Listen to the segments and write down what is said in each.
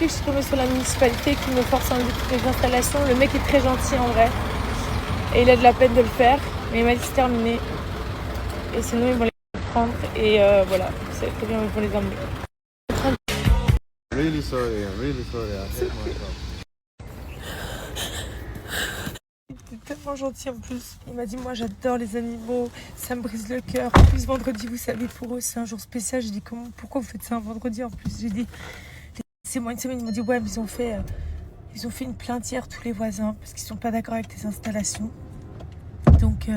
explique, je suis tombée sur la municipalité qui me force à enlever toutes les installations. Le mec est très gentil en vrai. Et il a de la peine de le faire. Mais il m'a dit c'est terminé. Et sinon ils vont les prendre. Et voilà, c'est très bien, ils vont les emmener. Really sorry, I'm really sorry. I hate myself. Il était tellement gentil en plus. Il m'a dit moi j'adore les animaux, ça me brise le cœur. En plus vendredi vous savez pour eux c'est un jour spécial. J'ai dit pourquoi vous faites ça un vendredi en plus. J'ai dit laissez-moi une semaine. Ils m'ont dit ouais mais ils ont fait une plainte hier tous les voisins parce qu'ils sont pas d'accord avec tes installations. Donc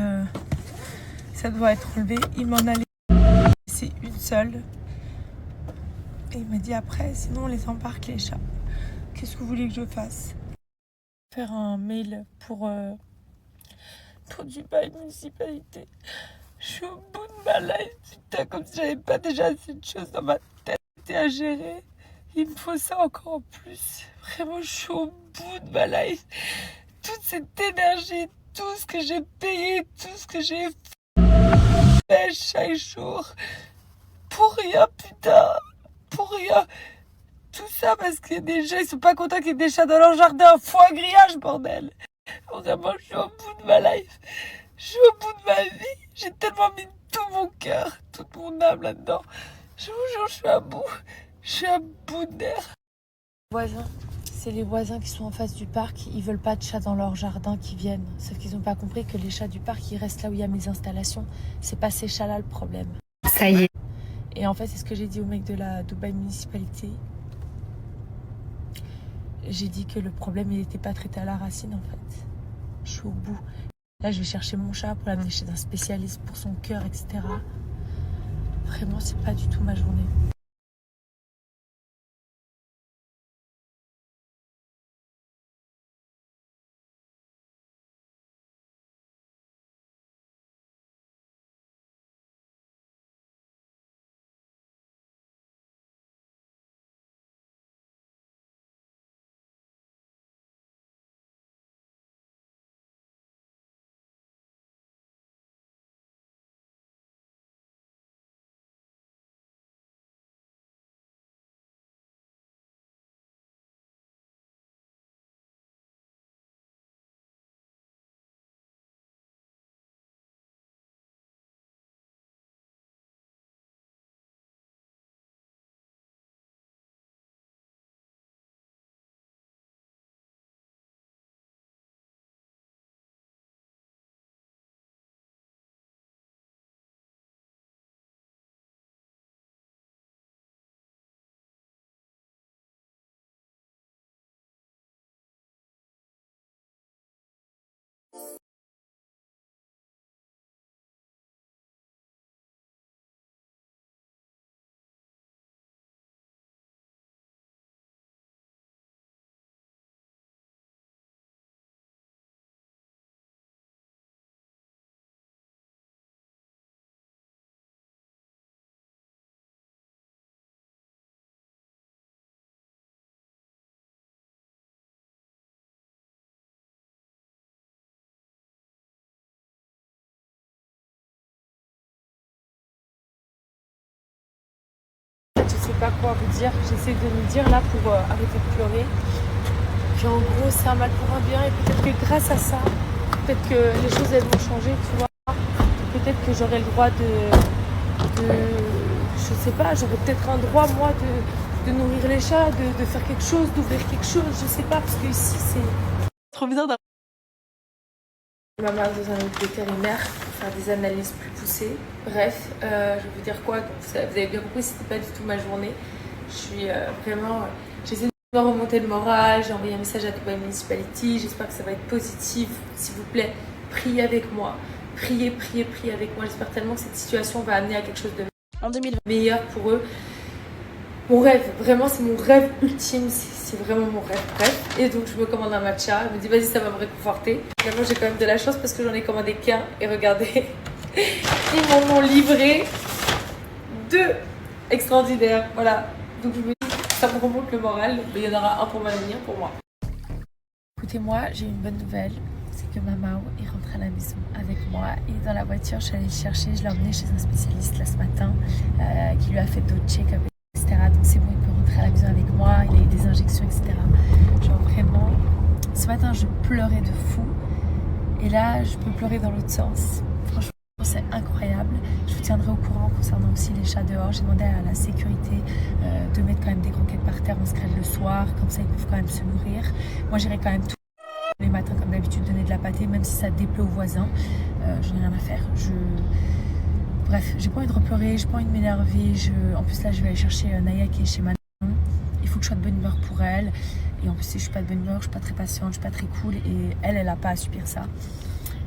ça doit être relevé. Il m'en a laissé une seule. Et il m'a dit après sinon on les embarque les chats. Qu'est-ce que vous voulez que je fasse? Faire un mail pour Dubaï municipalité. Je suis au bout de ma life, putain, comme si j'avais pas déjà assez de choses dans ma tête à gérer. Il me faut ça encore en plus. Vraiment, je suis au bout de ma life. Toute cette énergie, tout ce que j'ai payé, tout ce que j'ai fait chaque jour. Pour rien, putain. Pour rien. Tout ça parce qu'il y a des gens, ils sont pas contents qu'il y ait des chats dans leur jardin. Faut un grillage, bordel. Vraiment, je suis au bout de ma life. Je suis au bout de ma vie. J'ai tellement mis tout mon cœur, toute mon âme là-dedans. Je vous jure, je suis à bout. Je suis à bout de nerfs. Voisins, c'est les voisins qui sont en face du parc. Ils veulent pas de chats dans leur jardin qui viennent. Sauf qu'ils ont pas compris que les chats du parc, ils restent là où il y a mes installations. C'est pas ces chats-là le problème. Ça y est. Et en fait, c'est ce que j'ai dit au mec de la Dubaï municipalité. J'ai dit que le problème, il n'était pas traité à la racine, en fait. Je suis au bout. Là, je vais chercher mon chat pour l'amener chez un spécialiste pour son cœur, etc. Vraiment, c'est pas du tout ma journée. Je sais pas quoi vous dire, j'essaie de me dire là pour arrêter de pleurer. Puis en gros c'est un mal pour un bien et peut-être que grâce à ça, peut-être que les choses elles vont changer, tu vois. Peut-être que j'aurai le droit je sais pas, j'aurai peut-être un droit moi de nourrir les chats, de faire quelque chose, d'ouvrir quelque chose, je sais pas, parce que ici c'est trop bizarre d'avoir ma mère dans un autre vétérinaire pour faire des analyses plus poussées. Bref, je vais vous dire quoi, donc vous avez bien compris, c'était pas du tout ma journée. Je suis vraiment... J'essaie de me remonter le moral, j'ai envoyé un message à Dubaï Municipality, j'espère que ça va être positif. S'il vous plaît, priez avec moi. Priez avec moi. J'espère tellement que cette situation va amener à quelque chose de meilleur pour eux. Mon rêve, vraiment c'est mon rêve ultime, c'est vraiment mon rêve. Bref, et donc je me commande un matcha, je me dis vas-y ça va me réconforter. Finalement j'ai quand même de la chance parce que j'en ai commandé qu'un et regardez, ils m'en ont livré 2 extraordinaires. Voilà, donc je me dis ça me remonte le moral, mais il y en aura un pour ma mamie, un pour moi. Écoutez-moi, j'ai une bonne nouvelle, c'est que Mamao est rentrée à la maison avec moi et dans la voiture je suis allée le chercher, je l'ai emmené chez un spécialiste là ce matin qui lui a fait d'autres check-up, etc. Donc c'est bon, il peut rentrer à la maison avec moi, il a eu des injections matin, je pleurais de fou. Et là, je peux pleurer dans l'autre sens. Franchement, c'est incroyable. Je vous tiendrai au courant concernant aussi les chats dehors. J'ai demandé à la sécurité de mettre quand même des croquettes par terre en scred le soir. Comme ça, ils peuvent quand même se nourrir. Moi, j'irai quand même tous les matins, comme d'habitude, donner de la pâtée, même si ça déplaît aux voisins. Je n'ai rien à faire. Bref, j'ai pas envie de repleurer, j'ai pas envie de m'énerver. En plus, là, je vais aller chercher Naya qui est chez Manon. Il faut que je sois de bonne humeur pour elle. Et en plus, si je suis pas de bonne humeur, je suis pas très patiente, je suis pas très cool. Et elle a pas à subir ça.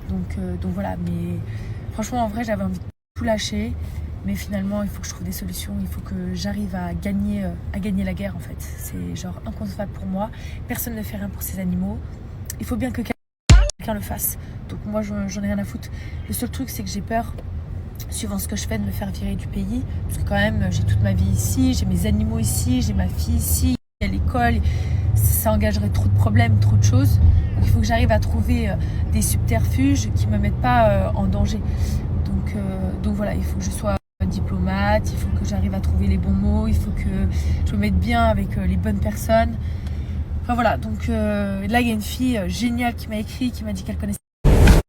Donc voilà, mais franchement, en vrai, j'avais envie de tout lâcher. Mais finalement, il faut que je trouve des solutions. Il faut que j'arrive à gagner la guerre, en fait. C'est genre inconcevable pour moi. Personne ne fait rien pour ces animaux. Il faut bien que quelqu'un le fasse. Donc moi, j'en ai rien à foutre. Le seul truc, c'est que j'ai peur, suivant ce que je fais, de me faire virer du pays. Parce que quand même, j'ai toute ma vie ici, j'ai mes animaux ici, j'ai ma fille ici, il y a l'école. Ça engagerait trop de problèmes, trop de choses. Donc il faut que j'arrive à trouver des subterfuges qui ne me mettent pas en danger. Donc voilà, il faut que je sois diplomate, il faut que j'arrive à trouver les bons mots, il faut que je me mette bien avec les bonnes personnes. Enfin voilà, donc là il y a une fille géniale qui m'a écrit, qui m'a dit qu'elle connaissait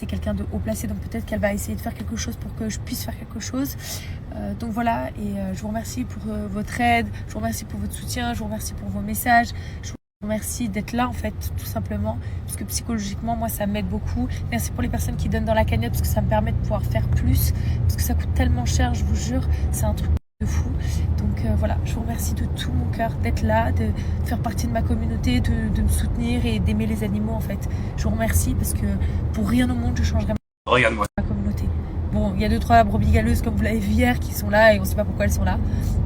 quelqu'un de haut placé, donc peut-être qu'elle va essayer de faire quelque chose pour que je puisse faire quelque chose. Donc voilà, et je vous remercie pour votre aide, je vous remercie pour votre soutien, je vous remercie pour vos messages, je vous remercie d'être là en fait, tout simplement, parce que psychologiquement, moi ça m'aide beaucoup. Merci pour les personnes qui donnent dans la cagnotte, parce que ça me permet de pouvoir faire plus, parce que ça coûte tellement cher, je vous jure, c'est un truc de fou. Donc voilà, je vous remercie de tout mon cœur d'être là, de faire partie de ma communauté, de me soutenir et d'aimer les animaux en fait. Je vous remercie parce que pour rien au monde je changerai ma communauté. Bon, il y a 2-3 brebis galeuses comme vous l'avez vu hier qui sont là et on ne sait pas pourquoi elles sont là.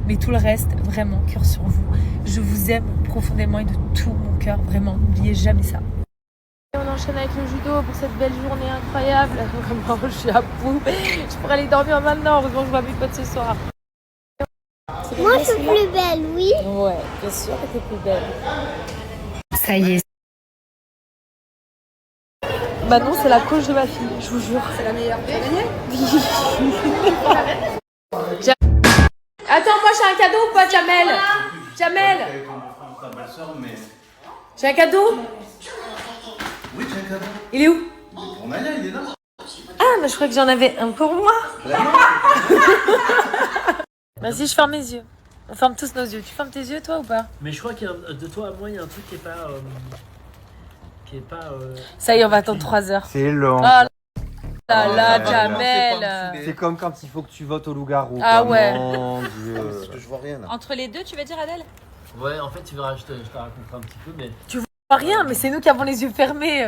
Mais tout le reste, vraiment, cœur sur vous. Je vous aime profondément et de tout mon cœur, vraiment, n'oubliez jamais ça. Et on enchaîne avec le judo pour cette belle journée incroyable. Vraiment, je suis à bout. Je pourrais aller dormir maintenant, heureusement que je vois mes potes ce soir. Moi, je suis plus belle, oui. Ouais, bien sûr que t'es plus belle. Ça y est. Manon, c'est la coach de ma fille, je vous jure. C'est la meilleure. Tu as gagné? Attends, moi j'ai un cadeau ou pas, Jamel? Jamel, j'ai un cadeau? Oui, tu as un cadeau. Il est où? Mon Naya, il est là. Ah, mais je crois que j'en avais un pour moi. Vas-y, je ferme mes yeux. On ferme tous nos yeux. Tu fermes tes yeux, toi, ou pas? Mais je crois qu'il y a, de toi à moi, il y a un truc qui est pas. Ça y est, on va attendre 3 heures. C'est long. Oh là, Jamel. C'est comme quand il faut que tu votes au loup-garou. Ah quoi. ouais. Mon Dieu. Parce que je vois rien là. Entre les deux, tu veux dire, Adèle? Ouais, en fait, tu verras, je te raconterai un petit peu, mais. Rien, mais c'est nous qui avons les yeux fermés.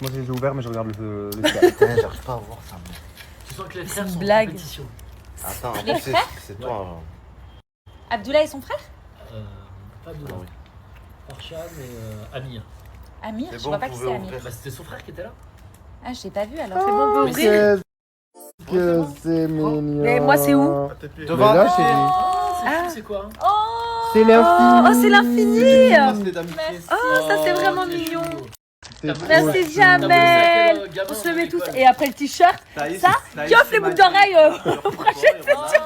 Moi j'ai les yeux ouverts mais je regarde le Putain, j'arrive pas à voir ça. Tu sens que les C'est frères une sont blague. en compétition. Attends, Les frères c'est toi. Abdoulaye et son frère? Pas de Oui. Archa, mais Amir. Amir? C'est Je bon, vois pas vous qui pouvez c'est Amir. ouvrir. Bah, c'était son frère qui était là. Ah, je l'ai pas vu alors. C'est bon, on peut Mais ouvrir. que c'est mignon. Mais moi, c'est où? Devant là, chérie. Ah. C'est quoi? Oh! C'est l'infini. Oh, c'est l'infini. Merci. Oh, ça c'est vraiment c'est mignon. chou. C'est trop Merci, chou. Jamel. On se le met tous. Et après le t-shirt, ça, qui offre les boucles d'oreilles prochaine session.